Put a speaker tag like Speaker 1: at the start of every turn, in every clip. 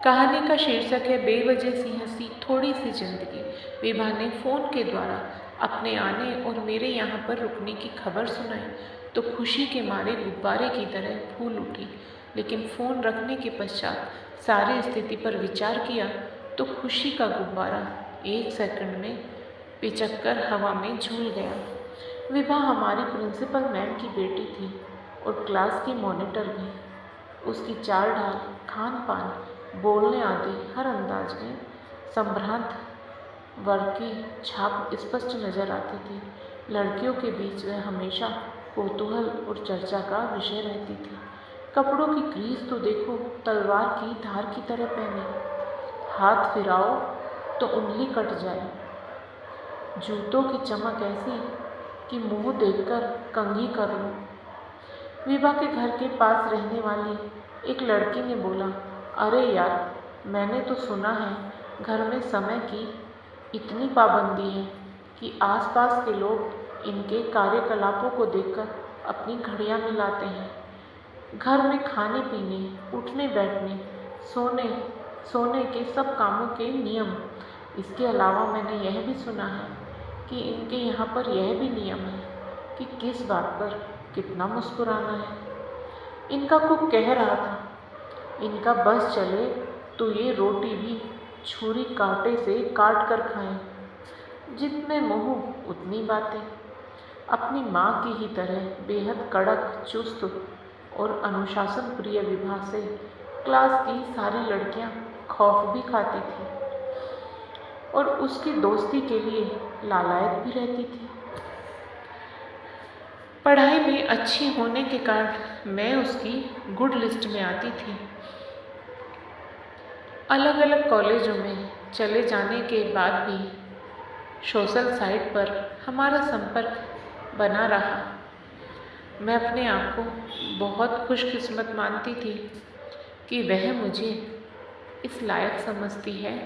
Speaker 1: कहानी का शीर्षक है बेवजह सी हंसी थोड़ी सी जिंदगी। विभा ने फ़ोन के द्वारा अपने आने और मेरे यहाँ पर रुकने की खबर सुनाई तो खुशी के मारे गुब्बारे की तरह फूल उठी। लेकिन फ़ोन रखने के पश्चात सारी स्थिति पर विचार किया तो खुशी का गुब्बारा 1 सेकंड में पिचक हवा में झूल गया। विभा हमारी प्रिंसिपल मैम की बेटी थी और क्लास की मॉनिटर भी। उसकी चाल ढाल, खान पान, बोलने आदि हर अंदाज में संभ्रांत वर्ग की छाप स्पष्ट नजर आती थी। लड़कियों के बीच वह हमेशा कौतूहल और चर्चा का विषय रहती थी। कपड़ों की ग्रीस तो देखो, तलवार की धार की तरह पहने, हाथ फिराओ तो उंगली कट जाए। जूतों की चमक ऐसी कि मुंह देखकर कंघी कर लो। विभा के घर के पास रहने वाली एक लड़की ने बोला, अरे यार, मैंने तो सुना है घर में समय की इतनी पाबंदी है कि आसपास के लोग इनके कार्यकलापों को देखकर अपनी घड़ियां मिलाते हैं। घर में खाने पीने, उठने बैठने, सोने के सब कामों के नियम। इसके अलावा मैंने यह भी सुना है कि इनके यहाँ पर यह भी नियम है कि किस बात पर कितना मुस्कुराना है। इनका कुक कह रहा था, इनका बस चले तो ये रोटी भी छुरी कांटे से काट कर खाएं। जितने मुंह उतनी बातें। अपनी माँ की ही तरह बेहद कड़क, चुस्त और अनुशासन प्रिय विभा से क्लास की सारी लड़कियां खौफ भी खाती थी और उसकी दोस्ती के लिए लालायत भी रहती थी। पढ़ाई में अच्छी होने के कारण मैं उसकी गुड लिस्ट में आती थी। अलग अलग कॉलेजों में चले जाने के बाद भी सोशल साइट पर हमारा संपर्क बना रहा। मैं अपने आप को बहुत खुशकिस्मत मानती थी कि वह मुझे इस लायक समझती है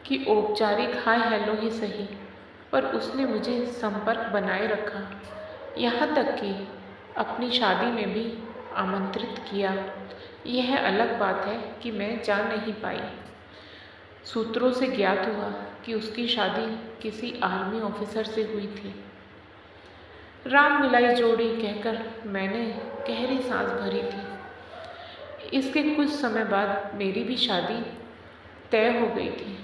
Speaker 1: कि औपचारिक हाय हेलो ही सही, पर उसने मुझे संपर्क बनाए रखा। यहाँ तक कि अपनी शादी में भी आमंत्रित किया। यह अलग बात है कि मैं जा नहीं पाई। सूत्रों से ज्ञात हुआ कि उसकी शादी किसी आर्मी ऑफिसर से हुई थी। राम मिलाई जोड़ी कहकर मैंने गहरी सांस भरी थी। इसके कुछ समय बाद मेरी भी शादी तय हो गई थी,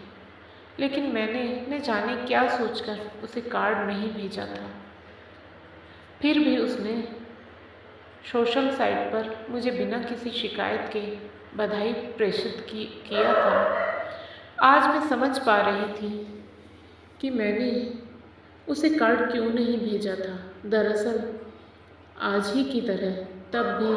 Speaker 1: लेकिन मैंने न जाने क्या सोचकर उसे कार्ड नहीं भेजा था। फिर भी उसने सोशल साइट पर मुझे बिना किसी शिकायत के बधाई प्रेषित किया था। आज मैं समझ पा रही थी कि मैंने उसे कार्ड क्यों नहीं भेजा था। दरअसल आज ही की तरह तब भी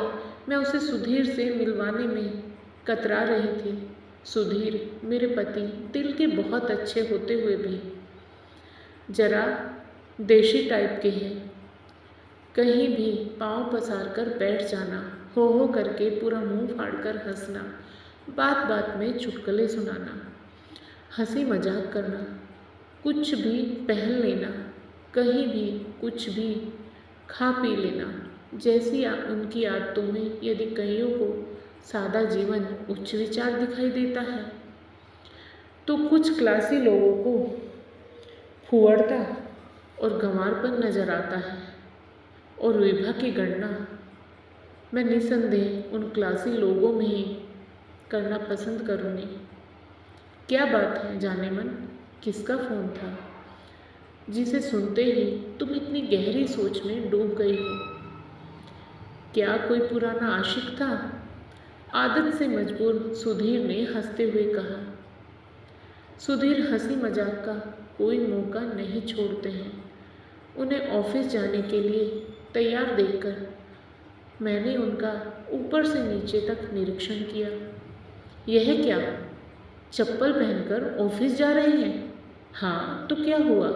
Speaker 1: मैं उसे सुधीर से मिलवाने में कतरा रही थी। सुधीर मेरे पति दिल के बहुत अच्छे होते हुए भी जरा देशी टाइप के हैं। कहीं भी पाँव पसार कर बैठ जाना, हो करके पूरा मुंह फाड़कर हंसना, बात बात में चुटकुले सुनाना, हंसी मजाक करना, कुछ भी पहन लेना, कहीं भी कुछ भी खा पी लेना जैसी उनकी आदतों में यदि कईयों को सादा जीवन उच्च विचार दिखाई देता है तो कुछ क्लासी लोगों को फुहड़ता और गंवारपन नजर आता है। और विभा की गणना मैं निसंदेह उन क्लासी लोगों में ही करना पसंद करूँगी। क्या बात है जाने मन, किसका फ़ोन था जिसे सुनते ही तुम इतनी गहरी सोच में डूब गई हो? क्या कोई पुराना आशिक था? आदत से मजबूर सुधीर ने हंसते हुए कहा। सुधीर हंसी मजाक का कोई मौका नहीं छोड़ते हैं। उन्हें ऑफिस जाने के लिए तैयार देखकर मैंने उनका ऊपर से नीचे तक निरीक्षण किया। यह क्या, चप्पल पहनकर ऑफिस जा रहे हैं? हाँ तो क्या हुआ?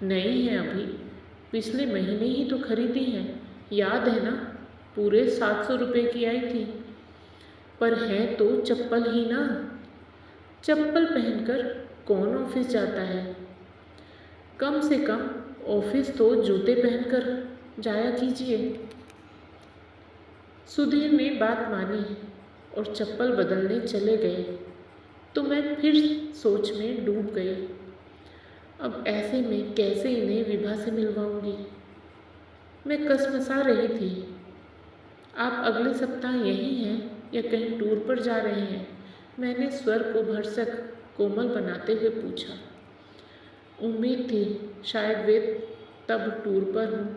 Speaker 1: नई है अभी, पिछले महीने ही तो खरीदी है, याद है ना? पूरे 700 रुपये की आई थी। पर है तो चप्पल ही ना। चप्पल पहनकर कौन ऑफिस जाता है? कम से कम ऑफिस तो जूते पहनकर जाया कीजिए। सुधीर ने बात मानी और चप्पल बदलने चले गए तो मैं फिर सोच में डूब गई। अब ऐसे में कैसे इन्हें विभा से मिलवाऊंगी। मैं कसमसा रही थी। आप अगले सप्ताह यहीं हैं या कहीं टूर पर जा रहे हैं? मैंने स्वर को भरसक कोमल बनाते हुए पूछा। उम्मीद थी शायद वे तब टूर पर हूँ।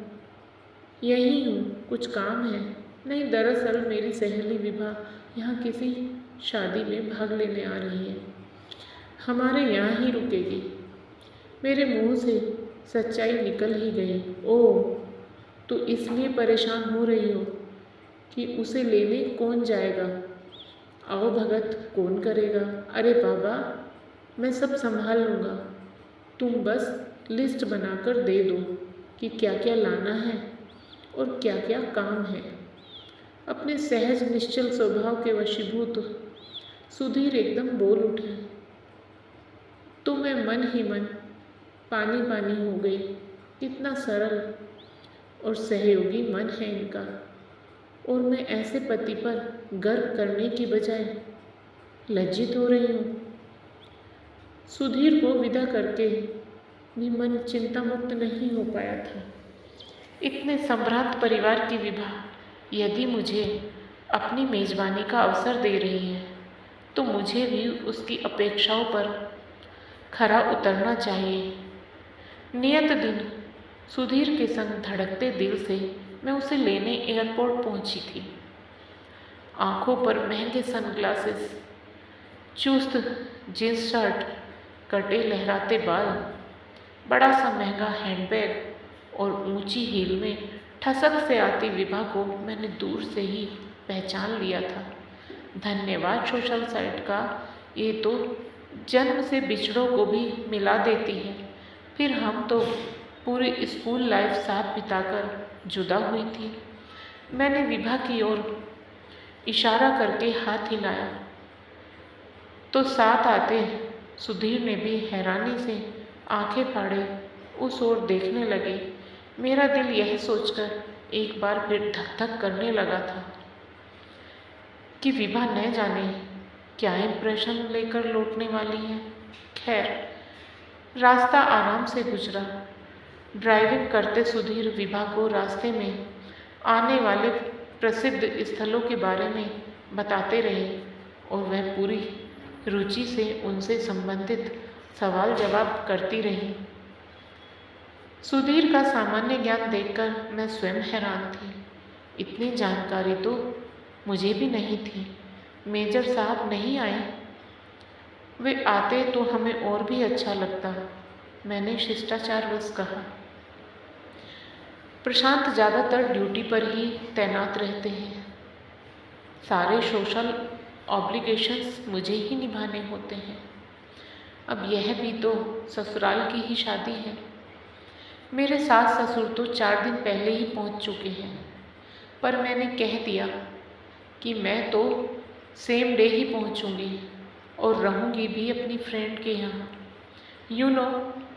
Speaker 1: यहीं हूँ, कुछ काम है? नहीं, दरअसल मेरी सहेली विभा यहाँ किसी शादी में भाग लेने आ रही है। हमारे यहाँ ही रुकेगी। मेरे मुंह से सच्चाई निकल ही गई। ओह, तो इसलिए परेशान हो रही हो कि उसे लेने कौन जाएगा? आओ भगत कौन करेगा? अरे बाबा, मैं सब संभाल लूँगा। तुम बस लिस्ट बनाकर दे दो कि क्या क्या लाना है और क्या क्या काम है। अपने सहज निश्चल स्वभाव के वशीभूत सुधीर एकदम बोल उठे। तो मैं मन ही मन पानी पानी हो गई। कितना सरल और सहयोगी मन है इनका, और मैं ऐसे पति पर गर्व करने की बजाय लज्जित हो रही हूँ। सुधीर को विदा करके भी मन चिंता मुक्त नहीं हो पाया था। इतने संभ्रांत परिवार की विभा यदि मुझे अपनी मेजबानी का अवसर दे रही है तो मुझे भी उसकी अपेक्षाओं पर खरा उतरना चाहिए। नियत दिन सुधीर के संग धड़कते दिल से मैं उसे लेने एयरपोर्ट पहुंची थी। आंखों पर महंगे सनग्लासेस, चुस्त जींस शर्ट, कटे लहराते बाल, बड़ा सा महंगा हैंडबैग और ऊंची हील में ठसक से आती विभा को मैंने दूर से ही पहचान लिया था। धन्यवाद सोशल साइट का, ये तो जन्म से बिछड़ों को भी मिला देती है। फिर हम तो पूरी स्कूल लाइफ साथ बिताकर जुदा हुई थी। मैंने विभा की ओर इशारा करके हाथ हिलाया तो साथ आते सुधीर ने भी हैरानी से आंखें फाड़े उस ओर देखने लगे। मेरा दिल यह सोचकर एक बार फिर धक धक करने लगा था कि विभा न जाने क्या इंप्रेशन लेकर लौटने वाली है। खैर, रास्ता आराम से गुजरा। ड्राइविंग करते सुधीर विभा को रास्ते में आने वाले प्रसिद्ध स्थलों के बारे में बताते रहे और वह पूरी रुचि से उनसे संबंधित सवाल जवाब करती रही। सुधीर का सामान्य ज्ञान देखकर मैं स्वयं हैरान थी। इतनी जानकारी तो मुझे भी नहीं थी। मेजर साहब नहीं आए? वे आते तो हमें और भी अच्छा लगता, मैंने शिष्टाचारवश कहा। प्रशांत ज़्यादातर ड्यूटी पर ही तैनात रहते हैं। सारे सोशल ऑब्लिगेशंस मुझे ही निभाने होते हैं। अब यह भी तो ससुराल की ही शादी है। मेरे सास ससुर तो 4 दिन पहले ही पहुंच चुके हैं, पर मैंने कह दिया कि मैं तो सेम डे ही पहुंचूंगी और रहूंगी भी अपनी फ्रेंड के यहाँ।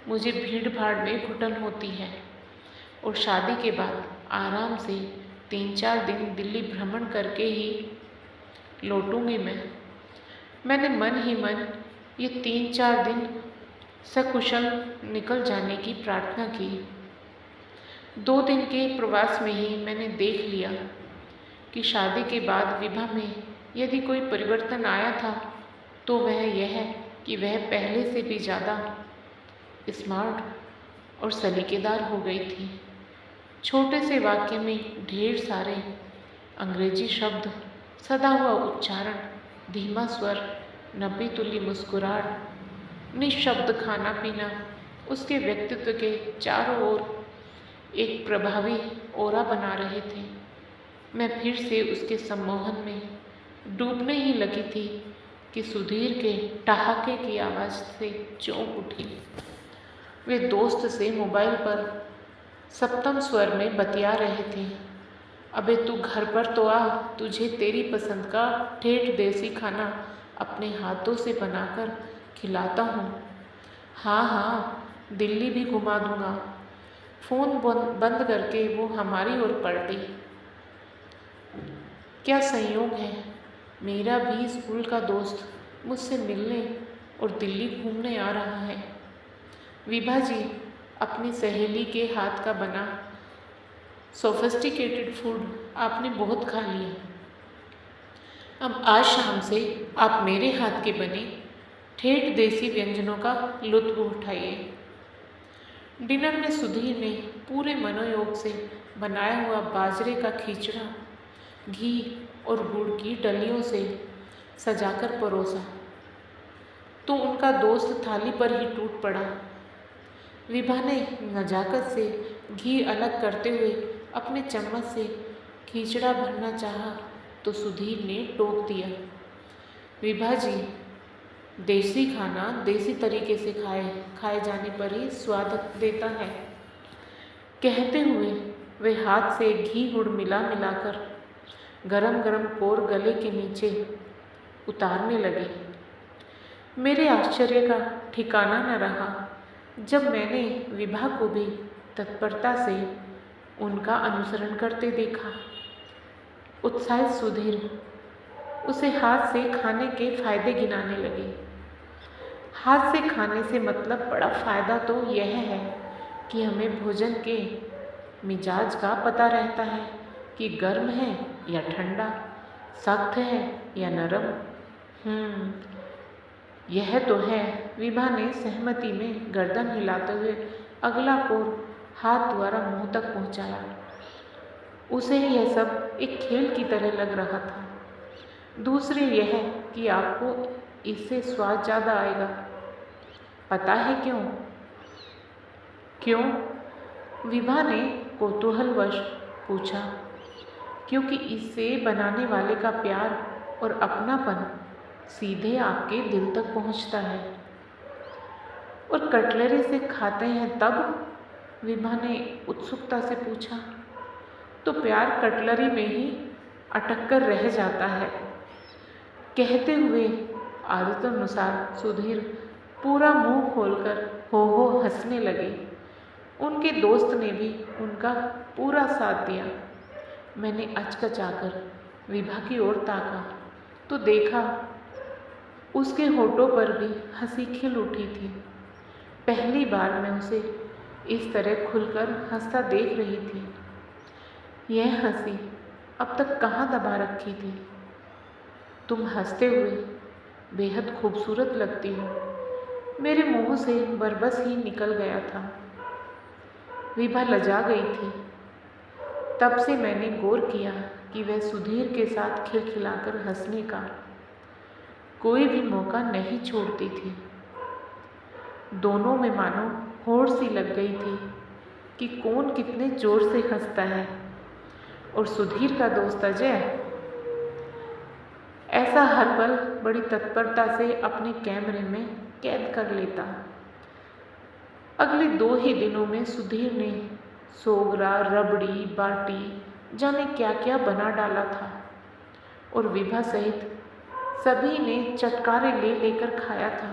Speaker 1: मुझे भीड़ भाड़ में घुटन होती है और शादी के बाद आराम से 3-4 दिन दिल्ली भ्रमण करके ही लौटूंगी मैंने मन ही मन ये 3-4 दिन सकुशल निकल जाने की प्रार्थना की। 2 दिन के प्रवास में ही मैंने देख लिया कि शादी के बाद विभा में यदि कोई परिवर्तन आया था तो वह यह कि वह पहले से भी ज़्यादा स्मार्ट और सलीकेदार हो गई थी। छोटे से वाक्य में ढेर सारे अंग्रेजी शब्द, सदा हुआ उच्चारण, धीमा स्वर, नब्बी तुली मुस्कुराहट, निःशब्द खाना पीना उसके व्यक्तित्व के चारों ओर एक प्रभावी ओरा बना रहे थे। मैं फिर से उसके सम्मोहन में डूबने ही लगी ठहकी कि सुधीर के ठहाके की आवाज़ से चौंक उठी। वे दोस्त से मोबाइल पर सप्तम स्वर में बतिया रहे थे। अबे तू घर पर तो आ, तुझे तेरी पसंद का ठेठ देसी खाना अपने हाथों से बनाकर खिलाता हूँ। हाँ हाँ, दिल्ली भी घुमा दूँगा। फ़ोन बंद करके वो हमारी ओर पलटी। क्या संयोग है, मेरा भी स्कूल का दोस्त मुझसे मिलने और दिल्ली घूमने आ रहा है। विभा जी, अपनी सहेली के हाथ का बना सोफिस्टिकेटेड फूड आपने बहुत खा लिया। अब आज शाम से आप मेरे हाथ के बने ठेठ देसी व्यंजनों का लुत्फ उठाइए। डिनर में सुधीर ने पूरे मनोयोग से बनाया हुआ बाजरे का खिचड़ा घी और गुड़ की डलियों से सजाकर परोसा तो उनका दोस्त थाली पर ही टूट पड़ा। विभा ने नजाकत से घी अलग करते हुए अपने चम्मच से खिचड़ा भरना चाहा तो सुधीर ने टोक दिया। विभा जी, देसी खाना देसी तरीके से खाए जाने पर ही स्वाद देता है। कहते हुए वे हाथ से घी गुड़ मिलाकर गरम गरम कोर गले के नीचे उतारने लगे। मेरे आश्चर्य का ठिकाना न रहा जब मैंने विभा को भी तत्परता से उनका अनुसरण करते देखा। उत्साहित सुधीर उसे हाथ से खाने के फायदे गिनाने लगे। हाथ से खाने से मतलब बड़ा फ़ायदा तो यह है कि हमें भोजन के मिजाज का पता रहता है कि गर्म है या ठंडा, सख्त है या नरम। यह तो है। विभा ने सहमति में गर्दन हिलाते हुए अगला कोर हाथ द्वारा मुंह तक पहुंचाया। उसे यह सब एक खेल की तरह लग रहा था। दूसरी यह कि आपको इससे स्वाद ज़्यादा आएगा। पता है क्यों? क्यों? विभा ने कौतूहलवश पूछा। क्योंकि इससे बनाने वाले का प्यार और अपनापन सीधे आपके दिल तक पहुंचता है। और कटलरी से खाते हैं तब? विभा ने उत्सुकता से पूछा। तो प्यार कटलरी में ही अटक कर रह जाता है। कहते हुए आदतानुसार सुधीर पूरा मुंह खोलकर हो हंसने लगे। उनके दोस्त ने भी उनका पूरा साथ दिया। मैंने अचकचाकर विभा की ओर ताका तो देखा उसके होठों पर भी हंसी खिल उठी थी। पहली बार मैं उसे इस तरह खुलकर हंसता देख रही थी। यह हंसी अब तक कहाँ दबा रखी थी। तुम हंसते हुए बेहद खूबसूरत लगती हो, मेरे मुंह से बरबस ही निकल गया था। विभा लजा गई थी। तब से मैंने गौर किया कि वह सुधीर के साथ खिलखिलाकर हंसने का कोई भी मौका नहीं छोड़ती थी। दोनों में मानो होड़ सी लग गई थी कि कौन कितने जोर से हंसता है। और सुधीर का दोस्त अजय ऐसा हर पल बड़ी तत्परता से अपने कैमरे में कैद कर लेता। अगले 2 ही दिनों में सुधीर ने सोगरा, रबड़ी, बाटी जाने क्या क्या बना डाला था और विभा सहित सभी ने चटकारे ले लेकर खाया था।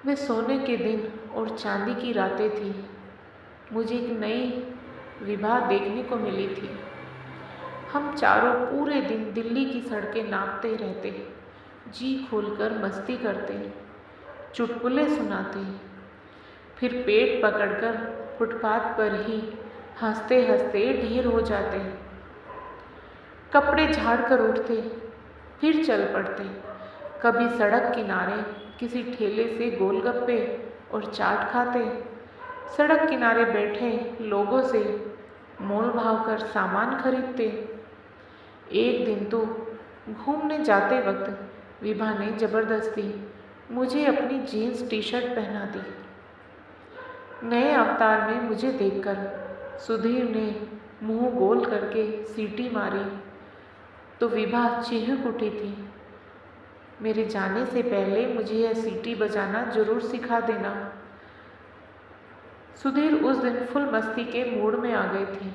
Speaker 1: वे सोने के दिन और चांदी की रातें थी। मुझे एक नई विभा देखने को मिली थी। हम चारों पूरे दिन दिल्ली की सड़कें नापते रहते, जी खोलकर मस्ती करते, चुटकुले सुनाते, फिर पेट पकड़कर फुटपाथ पर ही हंसते हंसते ढेर हो जाते, कपड़े झाड़ कर उठते, फिर चल पड़ते। कभी सड़क किनारे किसी ठेले से गोलगप्पे और चाट खाते, सड़क किनारे बैठे लोगों से मोल भाव कर सामान खरीदते। एक दिन तो घूमने जाते वक्त विभा ने ज़बरदस्ती मुझे अपनी जीन्स टी शर्ट पहना दी। नए अवतार में मुझे देखकर सुधीर ने मुंह गोल करके सीटी मारी तो विभा चीख उठी थी। मेरे जाने से पहले मुझे यह सीटी बजाना जरूर सिखा देना। सुधीर उस दिन फुल मस्ती के मूड में आ गए थे।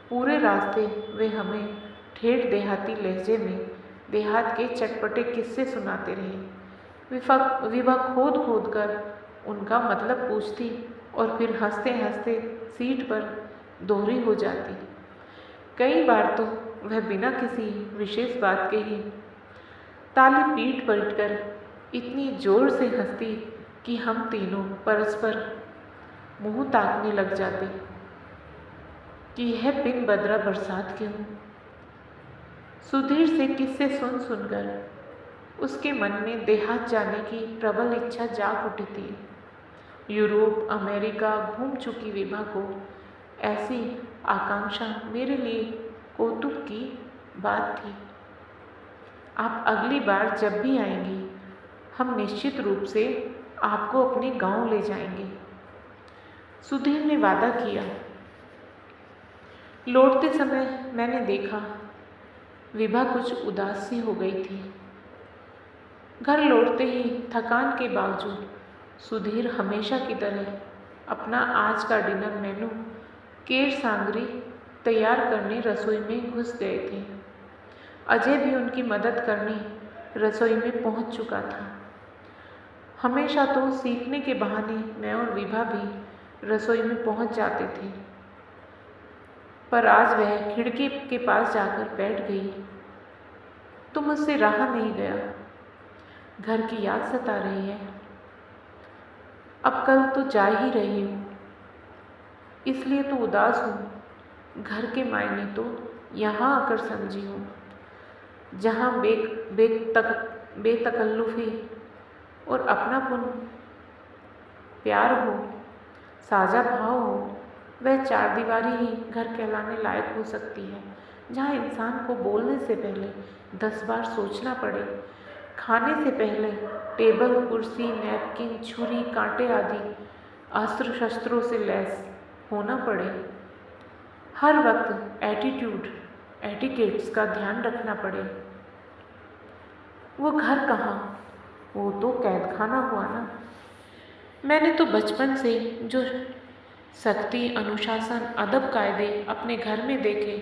Speaker 1: पूरे रास्ते वे हमें ठेठ देहाती लहजे में देहात के चटपटे किस्से सुनाते रहे। विभा खोद खोद कर उनका मतलब पूछती और फिर हंसते हंसते सीट पर दोहरी हो जाती। कई बार तो वह बिना किसी विशेष बात के ही ताली पीट पलट कर इतनी जोर से हंसती कि हम तीनों परस्पर मुंह ताकने लग जाते कि यह बिन बदरा बरसात क्यों। सुधीर से किस्से सुन सुनकर उसके मन में देहात जाने की प्रबल इच्छा जाग उठी थी। यूरोप अमेरिका घूम चुकी विभा को ऐसी आकांक्षा मेरे लिए कौतुक की बात थी। आप अगली बार जब भी आएंगी हम निश्चित रूप से आपको अपने गांव ले जाएंगे, सुधीर ने वादा किया। लौटते समय मैंने देखा विभा कुछ उदास सी हो गई थी। घर लौटते ही थकान के बावजूद सुधीर हमेशा की तरह अपना आज का डिनर मेनू केर सांगरी तैयार करने रसोई में घुस गए थे। अजय भी उनकी मदद करने रसोई में पहुंच चुका था। हमेशा तो सीखने के बहाने मैं और विभा भी रसोई में पहुंच जाते थे, पर आज वह खिड़की के पास जाकर बैठ गई तो मुझसे रहा नहीं गया। घर की याद सता रही है। अब कल तो जा ही रही हूँ, इसलिए तो उदास हूँ। घर के मायने तो यहाँ आकर समझी हूँ, जहाँ बेतकल्लुफ़ी और अपनापन प्यार हो, साझा भाव हो, वह चार दीवारी ही घर कहलाने लायक हो सकती है। जहाँ इंसान को बोलने से पहले 10 बार सोचना पड़े, खाने से पहले टेबल कुर्सी नैपकिन छुरी कांटे आदि अस्त्र शस्त्रों से लैस होना पड़े, हर वक्त एटिकेट्स का ध्यान रखना पड़े। वो घर कहाँ, वो तो कैदखाना हुआ ना। मैंने तो बचपन से जो सख्ती अनुशासन अदब कायदे अपने घर में देखे,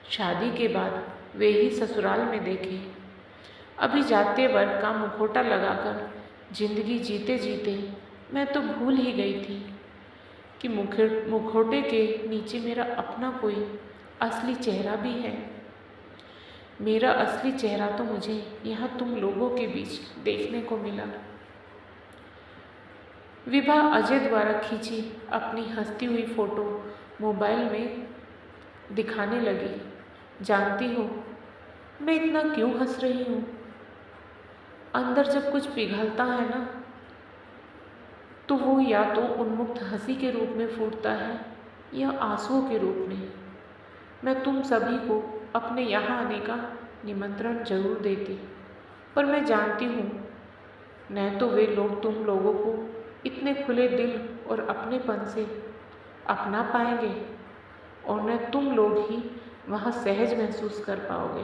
Speaker 1: शादी के बाद वे ही ससुराल में देखे। अभी जाते वर्ग का मुखौटा लगाकर जिंदगी जीते जीते मैं तो भूल ही गई थी कि मुखौटे के नीचे मेरा अपना कोई असली चेहरा भी है। मेरा असली चेहरा तो मुझे यहाँ तुम लोगों के बीच देखने को मिला। विभा अजय द्वारा खींची अपनी हंसती हुई फोटो मोबाइल में दिखाने लगी। जानती हो मैं इतना क्यों हंस रही हूँ? अंदर जब कुछ पिघलता है ना, तो वो या तो उन्मुक्त हंसी के रूप में फूटता है या आंसुओं के रूप में। मैं तुम सभी को अपने यहाँ आने का निमंत्रण जरूर देती, पर मैं जानती हूँ न तो वे लोग तुम लोगों को इतने खुले दिल और अपनेपन से अपना पाएंगे और न तुम लोग ही वहाँ सहज महसूस कर पाओगे।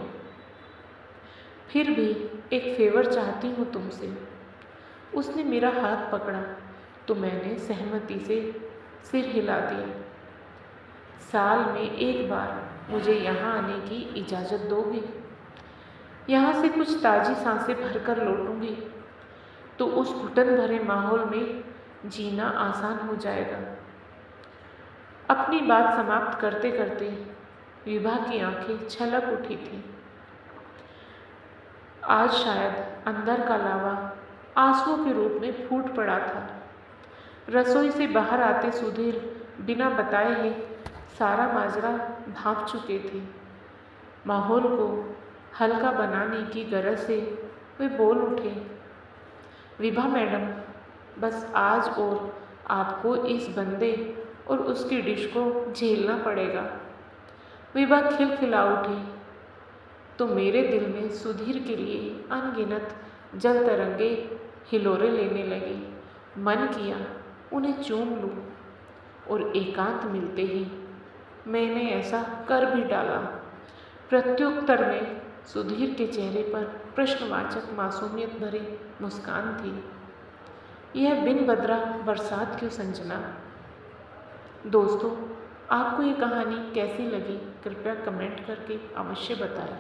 Speaker 1: फिर भी एक फेवर चाहती हूँ तुमसे। उसने मेरा हाथ पकड़ा तो मैंने सहमति से सिर हिला दिया। साल में एक बार मुझे यहाँ आने की इजाज़त दोगे? यहाँ से कुछ ताज़ी सांसें भरकर लौटूंगी तो उस घुटन भरे माहौल में जीना आसान हो जाएगा। अपनी बात समाप्त करते करते विभा की आंखें छलक उठी थी। आज शायद अंदर का लावा आंसुओं के रूप में फूट पड़ा था। रसोई से बाहर आते सुधीर बिना बताए ही सारा माजरा भांप चुके थे। माहौल को हल्का बनाने की गरज से वे बोल उठे, विभा मैडम, बस आज और आपको इस बंदे और उसकी डिश को झेलना पड़ेगा। विभा खिलखिला उठी तो मेरे दिल में सुधीर के लिए अनगिनत जल तरंगे हिलोरे लेने लगी। मन किया उन्हें चूम लूं और एकांत मिलते ही मैंने ऐसा कर भी डाला। प्रत्युत्तर में सुधीर के चेहरे पर प्रश्नवाचक मासूमियत भरी मुस्कान थी। यह बिन बदरा बरसात क्यों संजना? दोस्तों, आपको ये कहानी कैसी लगी कृपया कमेंट करके अवश्य बताएं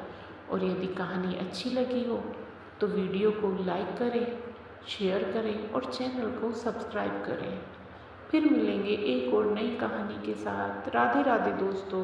Speaker 1: और यदि कहानी अच्छी लगी हो तो वीडियो को लाइक करें, शेयर करें और चैनल को सब्सक्राइब करें। फिर मिलेंगे एक और नई कहानी के साथ। राधे राधे दोस्तों।